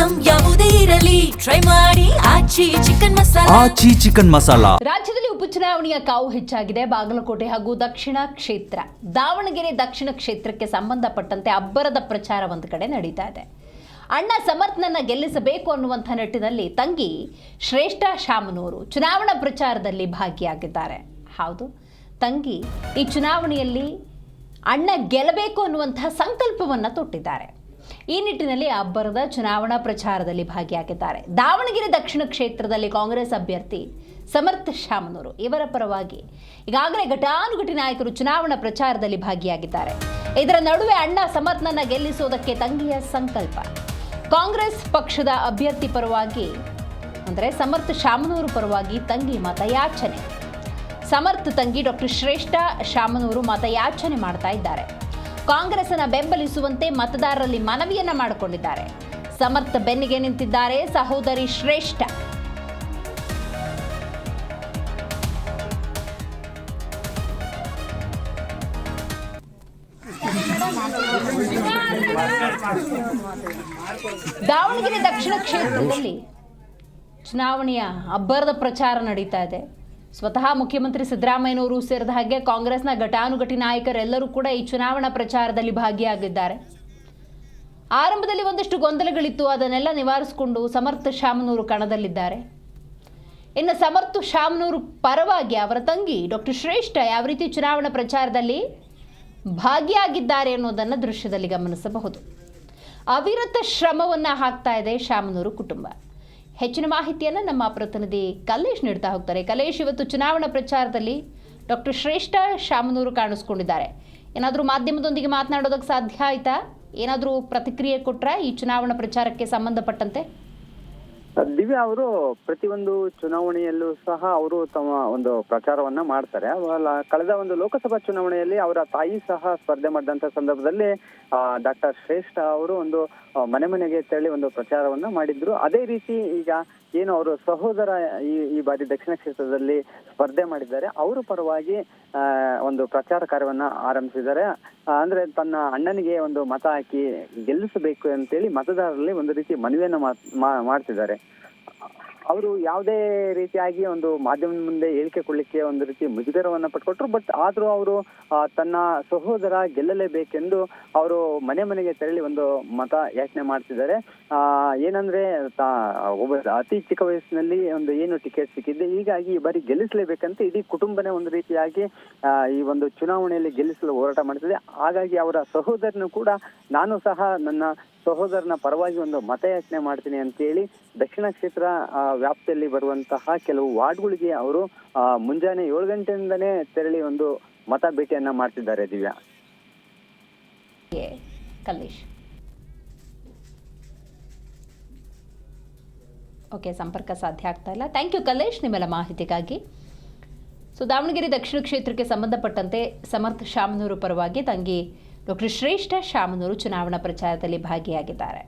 Item ಯಾವುದೇ ಇರಲಿ try ಮಾಡಿ ಆಚಿ ಚಿಕನ್ ಮಸಾಲಾ. ರಾಜ್ಯದಲ್ಲಿ ಉಪಚುನಾವಣೆಯ ಕಾವು ಹೆಚ್ಚಾಗಿದೆ. ಬಾಗಲಕೋಟೆ ಹಾಗೂ ದಕ್ಷಿಣ ಕ್ಷೇತ್ರ, ದಾವಣಗೆರೆ ದಕ್ಷಿಣ ಕ್ಷೇತ್ರಕ್ಕೆ ಸಂಬಂಧಪಟ್ಟಂತೆ ಅಬ್ಬರದ ಪ್ರಚಾರ ಒಂದು ಕಡೆ ನಡೀತಾ ಇದೆ. ಅಣ್ಣ ಸಮರ್ಥನನ್ನ ಗೆಲ್ಲಿಸಬೇಕು ಅನ್ನುವಂಥ ನಿಟ್ಟಿನಲ್ಲಿ ತಂಗಿ ಶ್ರೇಷ್ಠ ಶಾಮನೂರು ಚುನಾವಣಾ ಪ್ರಚಾರದಲ್ಲಿ ಭಾಗಿಯಾಗಿದ್ದಾರೆ. ಹೌದು, ತಂಗಿ ಈ ಚುನಾವಣೆಯಲ್ಲಿ ಅಣ್ಣ ಗೆಲ್ಲಬೇಕು ಅನ್ನುವಂಥ ಸಂಕಲ್ಪವನ್ನು ತೊಟ್ಟಿದ್ದಾರೆ. ಈ ನಿಟ್ಟಿನಲ್ಲಿ ಅಬ್ಬರದ ಚುನಾವಣಾ ಪ್ರಚಾರದಲ್ಲಿ ಭಾಗಿಯಾಗಿದ್ದಾರೆ. ದಾವಣಗೆರೆ ದಕ್ಷಿಣ ಕ್ಷೇತ್ರದಲ್ಲಿ ಕಾಂಗ್ರೆಸ್ ಅಭ್ಯರ್ಥಿ ಸಮರ್ಥ ಶಾಮನೂರು ಇವರ ಪರವಾಗಿ ಈಗಾಗಲೇ ಘಟಾನುಘಟಿ ನಾಯಕರು ಚುನಾವಣಾ ಪ್ರಚಾರದಲ್ಲಿ ಭಾಗಿಯಾಗಿದ್ದಾರೆ. ಇದರ ನಡುವೆ ಅಣ್ಣ ಸಮರ್ಥನನ್ನ ಗೆಲ್ಲಿಸುವುದಕ್ಕೆ ತಂಗಿಯ ಸಂಕಲ್ಪ. ಕಾಂಗ್ರೆಸ್ ಪಕ್ಷದ ಅಭ್ಯರ್ಥಿ ಪರವಾಗಿ ಅಂದರೆ ಸಮರ್ಥ ಶಾಮನೂರು ಪರವಾಗಿ ತಂಗಿ ಮತಯಾಚನೆ. ಸಮರ್ಥ ತಂಗಿ ಡಾಕ್ಟರ್ ಶ್ರೇಷ್ಠ ಶಾಮನೂರು ಮತಯಾಚನೆ ಮಾಡ್ತಾ ಇದ್ದಾರೆ. ಕಾಂಗ್ರೆಸ್ನ ಬೆಂಬಲಿಸುವಂತೆ ಮತದಾರರಲ್ಲಿ ಮನವಿಯನ್ನ ಮಾಡಿಕೊಂಡಿದ್ದಾರೆ. ಸಮರ್ಥ ಬೆನ್ನಿಗೆ ನಿಂತಿದ್ದಾರೆ ಸಹೋದರಿ ಶ್ರೇಷ್ಠ. ದಾವಣಗೆರೆ ದಕ್ಷಿಣ ಕ್ಷೇತ್ರದಲ್ಲಿ ಚುನಾವಣೆಯ ಅಬ್ಬರದ ಪ್ರಚಾರ ನಡೀತಾ ಇದೆ. ಸ್ವತಃ ಮುಖ್ಯಮಂತ್ರಿ ಸಿದ್ದರಾಮಯ್ಯನವರು ಸೇರಿದ ಹಾಗೆ ಕಾಂಗ್ರೆಸ್ನ ಘಟಾನುಘಟಿ ನಾಯಕರೆಲ್ಲರೂ ಕೂಡ ಈ ಚುನಾವಣಾ ಪ್ರಚಾರದಲ್ಲಿ ಭಾಗಿಯಾಗಿದ್ದಾರೆ. ಆರಂಭದಲ್ಲಿ ಒಂದಷ್ಟು ಗೊಂದಲಗಳಿತ್ತು, ಅದನ್ನೆಲ್ಲ ನಿವಾರಿಸಿಕೊಂಡು ಸಮರ್ಥ ಶಾಮನೂರು ಕಣದಲ್ಲಿದ್ದಾರೆ. ಇನ್ನು ಸಮರ್ಥ ಶಾಮನೂರು ಪರವಾಗಿ ಅವರ ತಂಗಿ ಡಾಕ್ಟರ್ ಶ್ರೇಷ್ಠ ಯಾವ ರೀತಿ ಚುನಾವಣಾ ಪ್ರಚಾರದಲ್ಲಿ ಭಾಗಿಯಾಗಿದ್ದಾರೆ ಅನ್ನೋದನ್ನು ದೃಶ್ಯದಲ್ಲಿ ಗಮನಿಸಬಹುದು. ಅವಿರತ ಶ್ರಮವನ್ನು ಹಾಕ್ತಾ ಇದೆ ಶಾಮನೂರು ಕುಟುಂಬ. ಹೆಚ್ಚಿನ ಮಾಹಿತಿಯನ್ನು ನಮ್ಮ ಪ್ರತಿನಿಧಿ ಕಲ್ಲೇಶ್ ನೀಡ್ತಾ ಹೋಗ್ತಾರೆ. ಕಲ್ಲೇಶ್, ಇವತ್ತು ಚುನಾವಣಾ ಪ್ರಚಾರದಲ್ಲಿ ಡಾಕ್ಟರ್ ಶ್ರೇಷ್ಠ ಶಾಮನೂರು ಕಾಣಿಸ್ಕೊಂಡಿದ್ದಾರೆ. ಏನಾದರೂ ಮಾಧ್ಯಮದೊಂದಿಗೆ ಮಾತನಾಡೋದಕ್ಕೆ ಸಾಧ್ಯ ಆಯ್ತಾ? ಏನಾದರೂ ಪ್ರತಿಕ್ರಿಯೆ ಕೊಟ್ರಾ ಈ ಚುನಾವಣಾ ಪ್ರಚಾರಕ್ಕೆ ಸಂಬಂಧಪಟ್ಟಂತೆ? ದಿವ್ಯಾ ಅವರು ಪ್ರತಿಯೊಂದು ಚುನಾವಣೆಯಲ್ಲೂ ಸಹ ಅವರು ತಮ್ಮ ಒಂದು ಪ್ರಚಾರವನ್ನ ಮಾಡ್ತಾರೆ. ಕಳೆದ ಒಂದು ಲೋಕಸಭಾ ಚುನಾವಣೆಯಲ್ಲಿ ಅವರ ತಾಯಿ ಸಹ ಸ್ಪರ್ಧೆ ಮಾಡಿದಂತ ಸಂದರ್ಭದಲ್ಲಿ ಡಾಕ್ಟರ್ ಶ್ರೇಷ್ಠ ಅವರು ಒಂದು ಮನೆ ಮನೆಗೆ ತೆರಳಿ ಒಂದು ಪ್ರಚಾರವನ್ನ ಮಾಡಿದ್ರು. ಅದೇ ರೀತಿ ಈಗ ಏನು ಅವರು ಸಹೋದರ ಈ ಬಾರಿ ದಕ್ಷಿಣ ಕ್ಷೇತ್ರದಲ್ಲಿ ಸ್ಪರ್ಧೆ ಮಾಡಿದ್ದಾರೆ, ಅವರ ಪರವಾಗಿ ಒಂದು ಪ್ರಚಾರ ಕಾರ್ಯವನ್ನ ಆರಂಭಿಸಿದ್ದಾರೆ. ಅಂದ್ರೆ ತನ್ನ ಅಣ್ಣನಿಗೆ ಒಂದು ಮತ ಹಾಕಿ ಗೆಲ್ಲಿಸಬೇಕು ಅಂತೇಳಿ ಮತದಾರರಲ್ಲಿ ಒಂದು ರೀತಿ ಮನವಿಯನ್ನ ಮಾಡ್ತಿದ್ದಾರೆ. ಅವರು ಯಾವುದೇ ರೀತಿಯಾಗಿ ಒಂದು ಮಾಧ್ಯಮದ ಮುಂದೆ ಹೇಳಿಕೆ ಕೊಡ್ಲಿಕ್ಕೆ ಒಂದು ರೀತಿ ಮುಜುಗರವನ್ನ ಪಟ್ಕೊಟ್ರು. ಬಟ್ ಆದ್ರೂ ಅವರು ತನ್ನ ಸಹೋದರ ಗೆಲ್ಲಲೇಬೇಕೆಂದು ಅವರು ಮನೆ ಮನೆಗೆ ತೆರಳಿ ಒಂದು ಮತ ಯಾಚನೆ ಮಾಡ್ತಿದ್ದಾರೆ. ಏನಂದ್ರೆ ಒಬ್ಬ ಅತಿ ಚಿಕ್ಕ ವಯಸ್ಸಿನಲ್ಲಿ ಒಂದು ಏನು ಟಿಕೆಟ್ ಸಿಕ್ಕಿದೆ, ಹೀಗಾಗಿ ಈ ಬಾರಿ ಗೆಲ್ಲಿಸಲೇಬೇಕಂತ ಇಡೀ ಕುಟುಂಬನೇ ಒಂದು ರೀತಿಯಾಗಿ ಈ ಒಂದು ಚುನಾವಣೆಯಲ್ಲಿ ಗೆಲ್ಲಿಸಲು ಹೋರಾಟ ಮಾಡ್ತಿದೆ. ಹಾಗಾಗಿ ಅವರ ಸಹೋದರನು ಕೂಡ ನಾನು ಸಹ ನನ್ನ ಸಹೋದರನ ಪರವಾಗಿ ಒಂದು ಮತಯಾಚನೆ ಮಾಡ್ತೀನಿ ಅಂತ ಹೇಳಿ ದಕ್ಷಿಣ ಕ್ಷೇತ್ರ ವ್ಯಾಪ್ತಿಯಲ್ಲಿ ಬರುವಂತಹ ಕೆಲವು ವಾರ್ಡ್ಗಳಿಗೆ ಅವರು ಮುಂಜಾನೆ 7 ಗಂಟೆಯಿಂದನೇ ತೆರಳಿ ಒಂದು ಮತ ಭೇಟಿಯನ್ನ ಮಾಡ್ತಿದ್ದಾರೆ. ದಿವ್ಯಾ, ಕಲ್ಲೇಶ್, ಓಕೆ, ಸಂಪರ್ಕ ಸಾಧ್ಯ ಆಗ್ತಾ ಇಲ್ಲ. ಥ್ಯಾಂಕ್ ಯು ಕಲ್ಲೇಶ್ ನಿಮ್ಮೆಲ್ಲ ಮಾಹಿತಿಗಾಗಿ. ಸೊ ದಾವಣಗೆರೆ ದಕ್ಷಿಣ ಕ್ಷೇತ್ರಕ್ಕೆ ಸಂಬಂಧಪಟ್ಟಂತೆ ಸಮರ್ಥ ಶಾಮನೂರು ಪರವಾಗಿ ತಂಗಿ ಡಾಕ್ಟರ್ ಶ್ರೇಷ್ಠ ಶಾಮನೂರು ಚುನಾವಣಾ ಪ್ರಚಾರದಲ್ಲಿ ಭಾಗಿಯಾಗಿದ್ದಾರೆ.